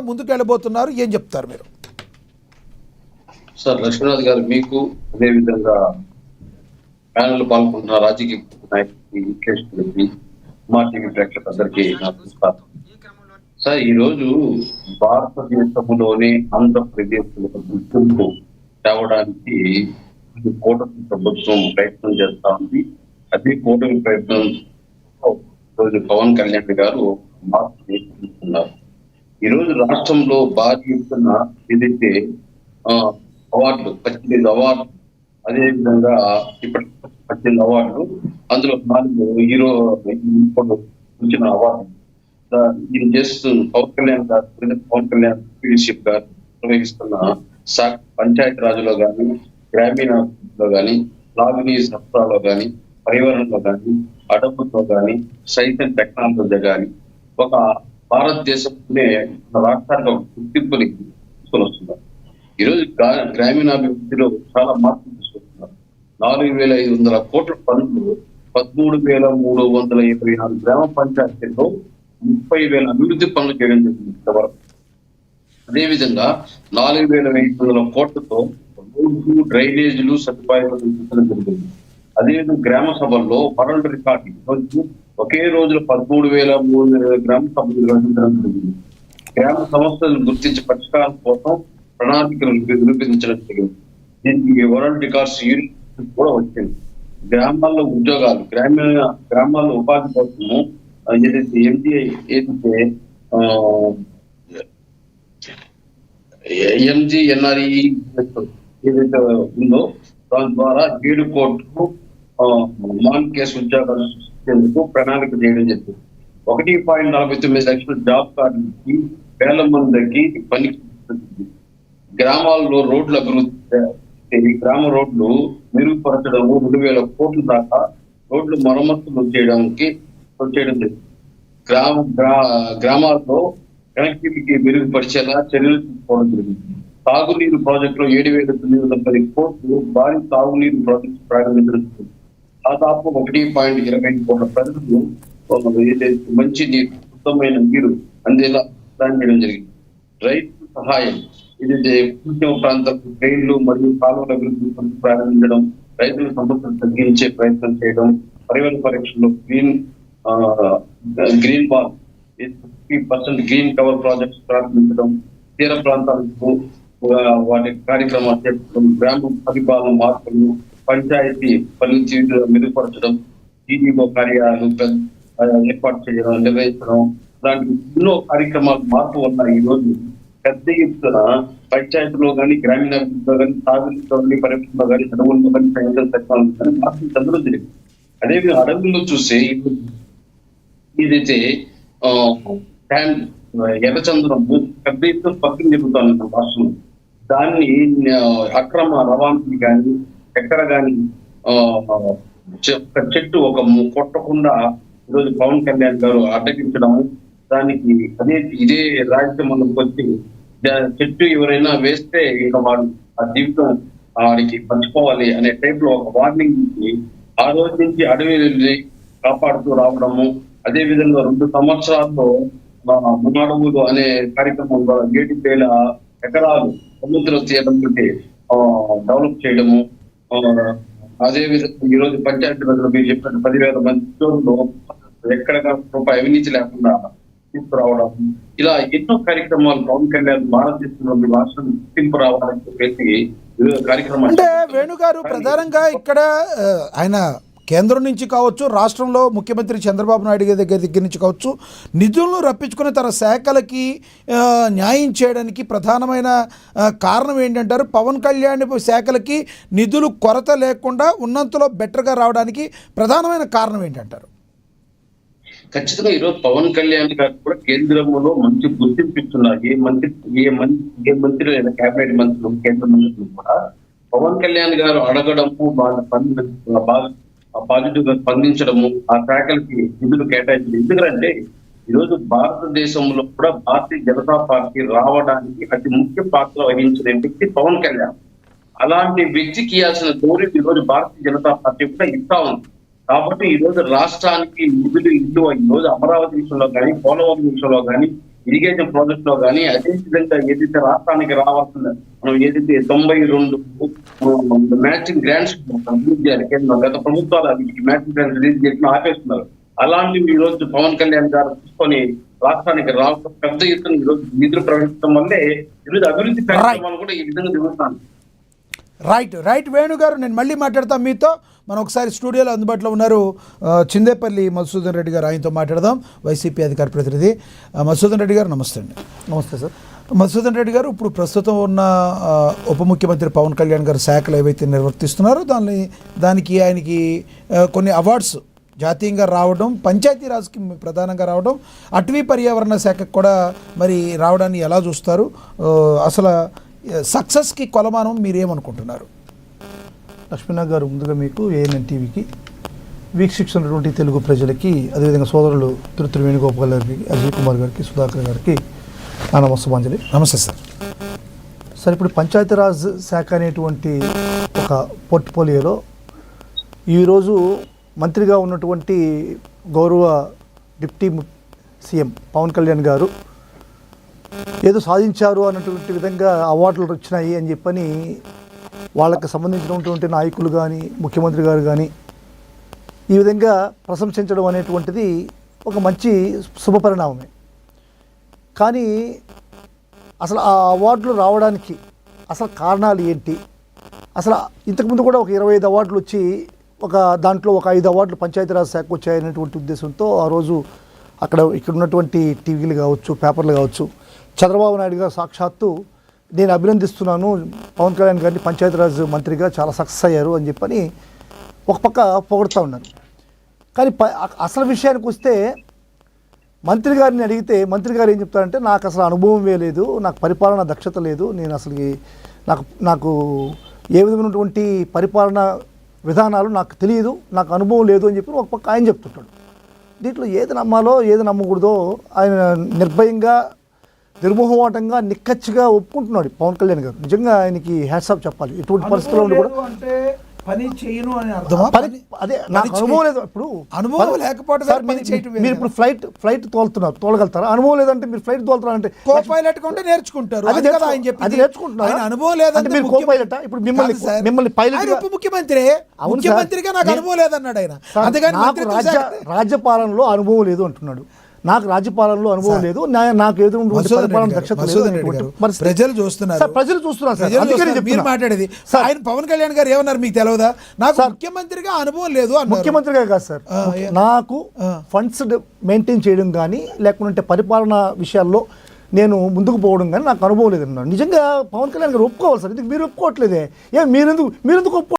ముందుకు వెళ్ళబోతున్నారు, ఏం చెప్తారు మీరు? సార్ లక్ష్మీనాథ్ గారు, మీకు అదేవిధంగా ప్యానెల్ పాల్గొంటున్న రాజకీయ నాయకులకి, మా టీవీ ప్రేక్షకులందరికీ నమస్కారం. సార్, ఈ రోజు భారతదేశంలోనే ఆంధ్రప్రదేశ్ గుర్తింపు తేవడానికి కూటమి ప్రభుత్వం ప్రయత్నం చేస్తా ఉంది. అదే కూటమి ప్రయత్నం రోజు పవన్ కళ్యాణ్ గారు మార్పు నేర్చుకుంటున్నారు. ఈ రోజు రాష్ట్రంలో భారీ ఎత్తున ఏదైతే అవార్డులు 18 అవార్డులు, అదేవిధంగా ఇప్పటి 18 అవార్డులు, అందులో 4 హీరో వచ్చిన అవార్డు ఈయన చేస్తున్న పవన్ కళ్యాణ్ లీడర్షిప్ గారు నిర్వహిస్తున్న పంచాయతీ రాజులో కానీ, గ్రామీణలో కానీ, లాగినీ సరఫరాలో కానీ, పరివహనంలో కానీ, అడవుల్లో కానీ, సైన్స్ అండ్ టెక్నాలజీ కానీ ఒక భారతదేశంలోనే రాష్ట్రానికి ఒక గుర్తింపుని తీసుకొని వస్తున్నారు. ఈరోజు గ్రామీణాభివృద్ధిలో చాలా మార్పులు తీసుకొస్తున్నారు. 4,500 కోట్ల పనులు 13,324 గ్రామ పంచాయతీల్లో 30,000 అభివృద్ధి పనులు చేయడం జరిగింది ఇంతవరకు. అదేవిధంగా 4,500 కోట్లతో రోడ్లు, డ్రైనేజీలు సదుపాయాలు కల్పించడం జరిగింది. అదేవిధంగా గ్రామ సభల్లో వరల్డ్ రికార్డు ఈరోజు ఒకే రోజులో 13,300 గ్రామ సభలు నిర్వహించడం జరిగింది. గ్రామ సమస్యలను గుర్తించి పరిష్కారం కోసం ప్రణాళికలు నిరూపించడం జరిగింది. దీనికి వరల్డ్ రికార్డ్స్ యూనిట్ కూడా వచ్చింది. గ్రామాల్లో ఉద్యోగాలు, గ్రామాల్లో ఉపాధి కోసము ఏదైతే ఎంజీఎన్ఆర్ఈ ఏదైతే ఉందో దాని ద్వారా 7 కోట్లు నాన్ కేసు ఉద్యోగాలు సృష్టించేందుకు ప్రణాళిక చేయడం జరిగింది. 1.49 లక్షల జాబ్ కార్డులకి 1,000 మందికి పని. గ్రామాల్లో రోడ్ల అభివృద్ధి, గ్రామ రోడ్లు మెరుగుపరచడము 2,000 కోట్ల దాకా రోడ్లు మరమ్మతులు చేయడం జరిగింది. గ్రామాల్లో కనెక్టివిటీ మెరుగుపరిచేలా చర్యలు తీసుకోవడం జరిగింది. తాగునీరు ప్రాజెక్టులో 7,910 కోట్లు భారీ తాగునీరు ప్రాజెక్టు ప్రారంభించడం జరిగింది. దాదాపు 1.20 కోట్ల ప్రజలు మంచి నీరు, శుద్ధమైన నీరు అందేలా ప్లాన్ చేయడం జరిగింది. రైతు సహాయం, ఏదైతే కృష్ణ ప్రాంతాలకు ట్రైన్లు మరియు కాలువల అభివృద్ధి ప్రారంభించడం, రైతుల సమస్యలు తగ్గించే ప్రయత్నం చేయడం, పరివహన పరీక్షలో green ball 50% green cover projects ప్రారంభించడం, తీర ప్రాంతాలకు వాటి కార్యక్రమాలు చేపట్టడం, గ్రామ పరిపాలన మార్పులు, పంచాయతీ పనితీరు మెరుగుపరచడం, జీడీఓ కార్యాలయాలు ఏర్పాటు చేయడం, నిర్వహించడం, ఇలాంటి ఎన్నో కార్యక్రమాలు మార్పు వల్ల ఈ రోజు పెద్ద ఎత్తున పంచాయతీలో కానీ, గ్రామీణాభివృద్ధిలో కానీ, తాగునీటిలో కానీ, పరిశ్రమలో కానీ, చదువుల్లో కానీ, సైన్స్ టెక్నాలజీ కానీ మార్పులు చదవడం జరిగింది. అదేవిధంగా అడవుల్లో చూస్తే ఏదైతే ఎర్రచంద్రము పెద్ద ఎత్తున పక్కన జరుగుతాను రాష్ట్రంలో, దాన్ని అక్రమ రవాణాకి కానీ, ఎక్కడ కానీ ఒక చెట్టు ఒక కొట్టకుండా ఈరోజు పవన్ కళ్యాణ్ గారు అడ్డగించడము, దానికి ఇదే రాజ్యసభకు వచ్చి చెట్టు ఎవరైనా వేస్తే ఇక వాడు ఆ జీవితం వాడికి పంచుకోవాలి అనే టైప్ లో ఒక వార్నింగ్ ఇచ్చి ఆ రోజు నుంచి అడవిని కాపాడుతూ రావడము. అదే విధంగా 2 సంవత్సరాల్లో మునాడవులు అనే కార్యక్రమం ద్వారా 7,000 ఎకరాలు సముద్ర తీరం డెవలప్ చేయడము. అదే విధంగా ఈ రోజు పంచాయతీరాజ్లో మీరు చెప్పిన 10,000 మంది ఉద్యోగులు ఎక్కడ రూపాయి అవినీతి లేకుండా తీసుకురావడం, ఇలా ఎన్నో కార్యక్రమాలు పవన్ కళ్యాణ్ భారతదేశంలో రాష్ట్రం గుర్తింపు రావాలని చెప్పేసి కార్యక్రమాలు. అంటే వేణుగారు ప్రధానంగా ఇక్కడ ఆయన కేంద్రం నుంచి కావచ్చు, రాష్ట్రంలో ముఖ్యమంత్రి చంద్రబాబు నాయుడు గారి దగ్గర నుంచి కావచ్చు, నిధులను రప్పించుకుని తన శాఖలకి న్యాయం చేయడానికి ప్రధానమైన కారణం ఏంటంటారు? పవన్ కళ్యాణ్ శాఖలకి నిధులు కొరత లేకుండా ఉన్నంతలో బెటర్గా రావడానికి ప్రధానమైన కారణం ఏంటంటారు? ఖచ్చితంగా ఈరోజు పవన్ కళ్యాణ్ గారు కూడా కేంద్రంలో మంచి గుర్తింపు ఇస్తున్నారు. ఏ మంత్రి లేదా కేబినెట్ మంత్రులు, కేంద్ర మంత్రులు కూడా పవన్ కళ్యాణ్ గారు అడగడము, బాగా పాజిటివ్ గా స్పందించడము, ఆ శాఖలకి నిధులు కేటాయించడం. ఎందుకంటే ఈరోజు భారతదేశంలో కూడా భారతీయ జనతా పార్టీ రావడానికి అతి ముఖ్య పాత్ర వహించిన వ్యక్తి పవన్ కళ్యాణ్. అలాంటి వ్యక్తికి ఇవ్వాల్సిన గౌరవం ఈరోజు భారతీయ జనతా పార్టీ కూడా ఇస్తా ఉంది. కాబట్టి ఈ రోజు రాష్ట్రానికి నిధులు ఈ రోజు అమరావతి విషయంలో కానీ, పోలవరం విషయంలో కానీ, ఇరిగేషన్ ప్రాజెక్ట్ లో కానీ అదే విధంగా ఏదైతే రాష్ట్రానికి రావాల్సిన మనం ఏదైతే 92 మ్యాచింగ్ గ్రాంట్స్ రిలీజ్ చేయాలి కేంద్రం, గత ప్రభుత్వాలు అవి మ్యాచింగ్ గ్రాంట్స్ రిలీజ్ చేసిన ఆపేస్తున్నారు. అలాంటివి ఈ రోజు పవన్ కళ్యాణ్ గారు తీసుకొని రాష్ట్రానికి రావడం, పెద్ద ఎత్తున ఈ రోజు నిధులు ప్రవహించడం వల్లే ఈరోజు అభివృద్ధి కార్యక్రమాలు కూడా ఈ విధంగా జరుగుతాను. రైట్ వేణు గారు, నేను మళ్ళీ మాట్లాడతాం మీతో. మనం ఒకసారి స్టూడియోలో అందుబాటులో ఉన్నారు చిందేపల్లి మధుసూదన్ రెడ్డి గారు, ఆయనతో మాట్లాడదాం, వైసీపీ అధికార ప్రతినిధి. మధుసూదన్ రెడ్డి గారు నమస్తే అండి. నమస్తే సార్. మధుసూదన్ రెడ్డి గారు, ఇప్పుడు ప్రస్తుతం ఉన్న ఉప ముఖ్యమంత్రి పవన్ కళ్యాణ్ గారు శాఖలు ఏవైతే నిర్వర్తిస్తున్నారో దానికి ఆయనకి కొన్ని అవార్డ్స్ జాతీయంగా రావడం, పంచాయతీరాజ్కి ప్రధానంగా రావడం, అటవీ పర్యావరణ శాఖకు కూడా మరి రావడాన్ని ఎలా చూస్తారు? అసలు సక్సెస్కి కొలమానం మీరేమనుకుంటున్నారు? లక్ష్మీనాథ్ గారు, ముందుగా మీకు ఏఎన్ఎన్ టీవీకి వీక్షిస్తున్నటువంటి తెలుగు ప్రజలకి, అదేవిధంగా సోదరులు తిరుపతి వేణుగోపాల్ గారికి, అజయ్ కుమార్ గారికి, సుధాకర్ గారికి నా నమస్సుమాంజలి. నమస్తే సార్. సార్, ఇప్పుడు పంచాయతీరాజ్ శాఖ అనేటువంటి ఒక పోర్ట్ఫోలియోలో ఈరోజు మంత్రిగా ఉన్నటువంటి గౌరవ డిప్టీ సీఎం పవన్ కళ్యాణ్ గారు ఏదో సాధించారు అన్నటువంటి విధంగా అవార్డులు వచ్చినాయి అని చెప్పని వాళ్ళకి సంబంధించినటువంటి నాయకులు కానీ, ముఖ్యమంత్రి గారు కానీ ఈ విధంగా ప్రశంసించడం అనేటువంటిది ఒక మంచి శుభపరిణామమే. కానీ అసలు ఆ అవార్డులు రావడానికి అసలు కారణాలు ఏంటి? అసలు ఇంతకుముందు కూడా ఒక 25 అవార్డులు వచ్చి దాంట్లో ఒక 5 అవార్డులు పంచాయతీరాజ్ శాఖకు వచ్చాయనేటువంటి ఉద్దేశంతో ఆ రోజు ఇక్కడ ఉన్నటువంటి టీవీలు కావచ్చు, పేపర్లు కావచ్చు, చంద్రబాబు నాయుడు గారు సాక్షాత్తు నేను అభినందిస్తున్నాను పవన్ కళ్యాణ్ గారిని, పంచాయతీరాజ్ మంత్రిగా చాలా సక్సెస్ అయ్యారు అని చెప్పని ఒక పక్క పొగడుతూ ఉన్నారు. కానీ అసలు విషయానికి వస్తే మంత్రి గారిని అడిగితే మంత్రి గారు ఏం చెప్తారంటే, నాకు అసలు అనుభవమే లేదు, నాకు పరిపాలన దక్షత లేదు, నేను అసలు నాకు ఏ విధమైనటువంటి పరిపాలన విధానాలు నాకు తెలియదు, నాకు అనుభవం లేదు అని చెప్పి ఒక పక్క ఆయన చెప్తుంటాడు. దీంట్లో ఏది నమ్మాలో ఏది నమ్మకూడదో ఆయన నిర్భయంగా, నిర్మోహమాటంగా, నిక్కచ్చిగా ఒప్పుకుంటున్నాడు పవన్ కళ్యాణ్ గారు. నిజంగా ఆయనకి హ్యాట్స్ ఆఫ్ చెప్పాలి. ఎటువంటి పరిస్థితుల్లో ఉండి కూడా పని చేయను అని అర్థమా? అదే నాకు అనుభవం లేదు. ఇప్పుడు అనుభవం లేకపోతే మీరు ఇప్పుడు ఫ్లైట్ తోలగలుగుతారా? అనుభవం లేదంటే మీరు ఫ్లైట్ తోలుతారంటే కో పైలట్ గా ఉంటే నేర్చుకుంటారు. అది నేర్చుకుంటున్నారు. అనుభవం లేదంటే మీరు కో పైలట్. ఇప్పుడు మిమ్మల్ని పైలట్ ఉప ముఖ్యమంత్రిగా నాకు అనుభవం లేదన్నాడు ఆయన. అందుకని రాజ్యపాలనలో అనుభవం లేదు అంటున్నాడు. నాకు రాజ్యపాలనలో అనుభవం లేదు, నాకు ఏదో పరిపాలన దక్షత లేదు. ప్రజలు చూస్తున్నారు. మీరు మాట్లాడేది ఆయన పవన్ కళ్యాణ్ గారు ఏమన్నారు మీకు తెలియదా? నాకు ముఖ్యమంత్రిగా అనుభవం లేదు. ముఖ్యమంత్రిగా కాదు సార్, నాకు ఫండ్స్ మెయింటైన్ చేయడం కానీ, లేకుంటే పరిపాలన విషయాల్లో నేను ముందుకు పోవడం కానీ నాకు అనుభవం లేదన్నాడు. నిజంగా పవన్ కళ్యాణ్ గారు ఒప్పుకోవాలి సార్. ఇది మీరు ఒప్పుకోవట్లేదే. మీరెందుకు ఒప్పుకో